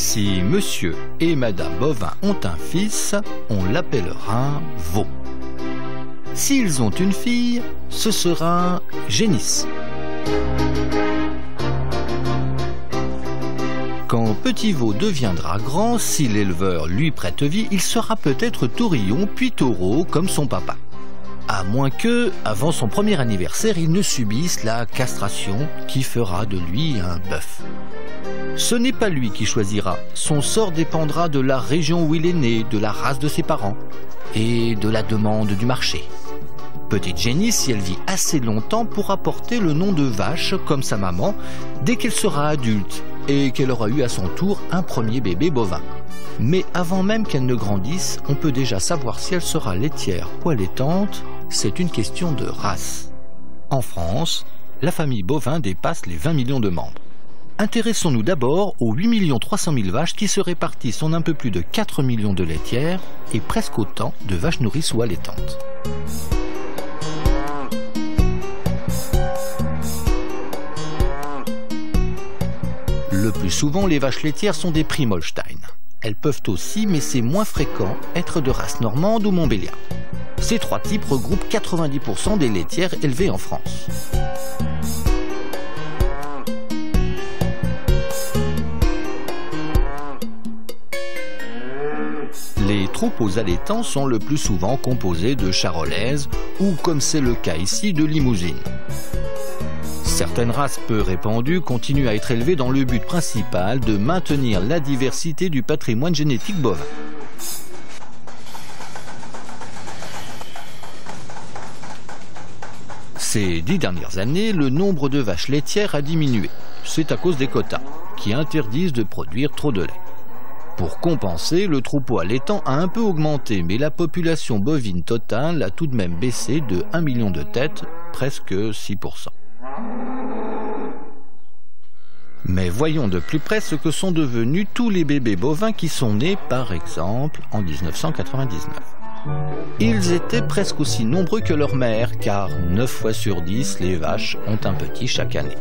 Si monsieur et madame bovin ont un fils, on l'appellera veau. S'ils ont une fille, ce sera génisse. Quand petit veau deviendra grand, si l'éleveur lui prête vie, il sera peut-être taurillon puis taureau comme son papa. À moins que, avant son premier anniversaire, il ne subisse la castration qui fera de lui un bœuf. Ce n'est pas lui qui choisira, son sort dépendra de la région où il est né, de la race de ses parents et de la demande du marché. Petite génisse, si elle vit assez longtemps, pourra porter le nom de vache comme sa maman dès qu'elle sera adulte et qu'elle aura eu à son tour un premier bébé bovin. Mais avant même qu'elle ne grandisse, on peut déjà savoir si elle sera laitière ou allaitante, c'est une question de race. En France, la famille bovin dépasse les 20 millions de membres. Intéressons-nous d'abord aux 8 300 000 vaches qui se répartissent en un peu plus de 4 millions de laitières et presque autant de vaches nourrices ou allaitantes. Le plus souvent, les vaches laitières sont des Prime Holstein. Elles peuvent aussi, mais c'est moins fréquent, être de race normande ou montbéliarde. Ces trois types regroupent 90% des laitières élevées en France. Les troupeaux allaitants sont le plus souvent composés de charolaises ou, comme c'est le cas ici, de limousines. Certaines races peu répandues continuent à être élevées dans le but principal de maintenir la diversité du patrimoine génétique bovin. Ces 10 dernières années, le nombre de vaches laitières a diminué. C'est à cause des quotas, qui interdisent de produire trop de lait. Pour compenser, le troupeau allaitant a un peu augmenté, mais la population bovine totale a tout de même baissé de 1 million de têtes, presque 6%. Mais voyons de plus près ce que sont devenus tous les bébés bovins qui sont nés, par exemple, en 1999. Ils étaient presque aussi nombreux que leurs mères, car 9 fois sur 10, les vaches ont un petit chaque année.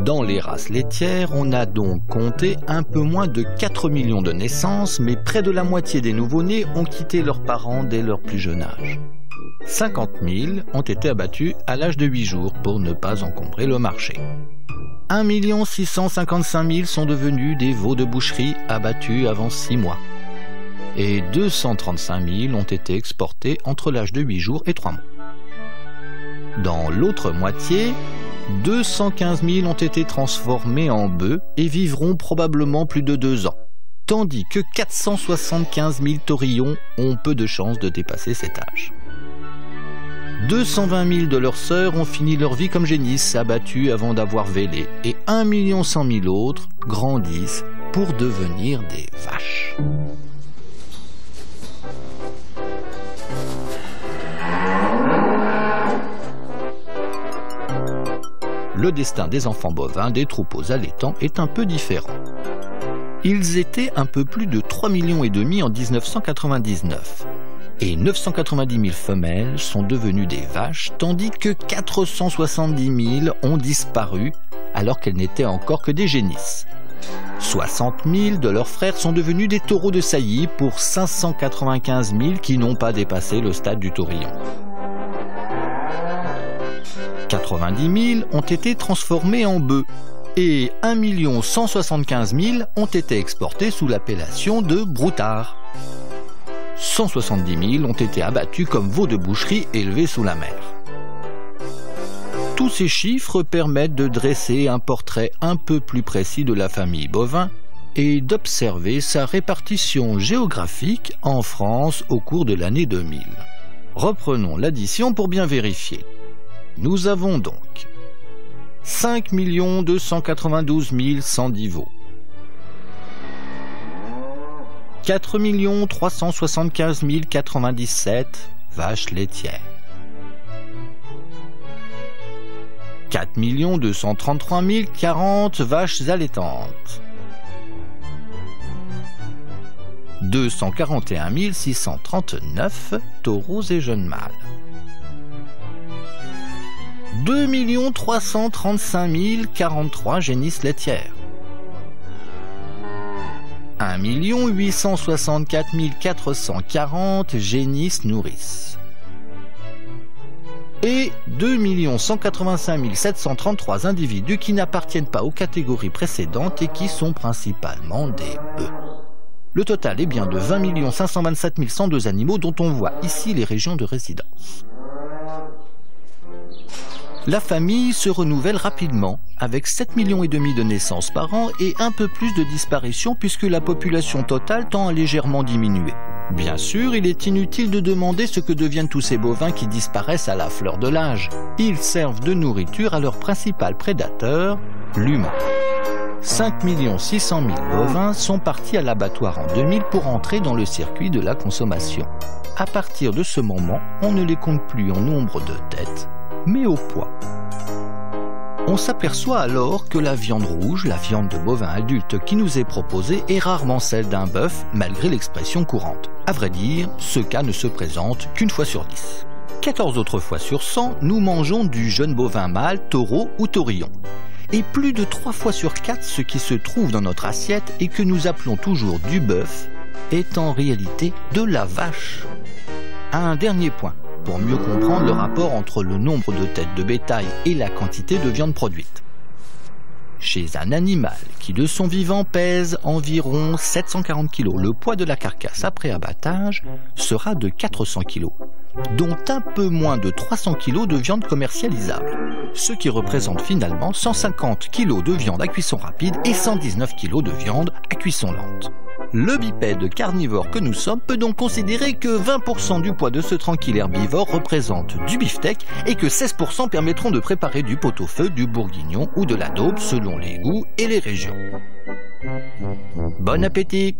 Dans les races laitières, on a donc compté un peu moins de 4 millions de naissances, mais près de la moitié des nouveau-nés ont quitté leurs parents dès leur plus jeune âge. 50 000 ont été abattus à l'âge de 8 jours pour ne pas encombrer le marché. 1 655 000 sont devenus des veaux de boucherie abattus avant 6 mois. Et 235 000 ont été exportés entre l'âge de 8 jours et 3 mois. Dans l'autre moitié, 215 000 ont été transformés en bœufs et vivront probablement plus de 2 ans, tandis que 475 000 taurillons ont peu de chances de dépasser cet âge. 220 000 de leurs sœurs ont fini leur vie comme génisses, abattues avant d'avoir vélé, et 1 100 000 autres grandissent pour devenir des vaches. Le destin des enfants bovins des troupeaux allaitants est un peu différent. Ils étaient un peu plus de 3,5 millions en 1999. Et 990 000 femelles sont devenues des vaches, tandis que 470 000 ont disparu alors qu'elles n'étaient encore que des génisses. 60 000 de leurs frères sont devenus des taureaux de saillie pour 595 000 qui n'ont pas dépassé le stade du taurillon. 90 000 ont été transformés en bœufs et 1 175 000 ont été exportés sous l'appellation de broutards. 170 000 ont été abattus comme veaux de boucherie élevés sous la mer. Tous ces chiffres permettent de dresser un portrait un peu plus précis de la famille bovin et d'observer sa répartition géographique en France au cours de l'année 2000. Reprenons l'addition pour bien vérifier. Nous avons donc 5 292 110 veaux, 4 375 097 vaches laitières, 4 233 040 vaches allaitantes, 241 639 taureaux et jeunes mâles, 2 335 043 génisses laitières, 1 864 440 génisses nourrices. Et 2 185 733 individus qui n'appartiennent pas aux catégories précédentes et qui sont principalement des bœufs. Le total est bien de 20 527 102 animaux dont on voit ici les régions de résidence. La famille se renouvelle rapidement, avec 7,5 millions de naissances par an et un peu plus de disparitions puisque la population totale tend à légèrement diminuer. Bien sûr, il est inutile de demander ce que deviennent tous ces bovins qui disparaissent à la fleur de l'âge. Ils servent de nourriture à leur principal prédateur, l'humain. 5 600 000 bovins sont partis à l'abattoir en 2000 pour entrer dans le circuit de la consommation. À partir de ce moment, on ne les compte plus en nombre de têtes, mais au poids. On s'aperçoit alors que la viande rouge, la viande de bovin adulte qui nous est proposée, est rarement celle d'un bœuf, malgré l'expression courante. À vrai dire, ce cas ne se présente qu'une fois sur 10. 14 autres fois sur 100, nous mangeons du jeune bovin mâle, taureau ou taurillon. Et plus de 3 fois sur 4, ce qui se trouve dans notre assiette et que nous appelons toujours du bœuf, est en réalité de la vache. Un dernier point, pour mieux comprendre le rapport entre le nombre de têtes de bétail et la quantité de viande produite. Chez un animal qui de son vivant pèse environ 740 kg, le poids de la carcasse après abattage sera de 400 kg, dont un peu moins de 300 kg de viande commercialisable, ce qui représente finalement 150 kg de viande à cuisson rapide et 119 kg de viande à cuisson lente. Le bipède carnivore que nous sommes peut donc considérer que 20% du poids de ce tranquille herbivore représente du beefsteak et que 16% permettront de préparer du pot-au-feu, du bourguignon ou de la daube selon les goûts et les régions. Bon appétit!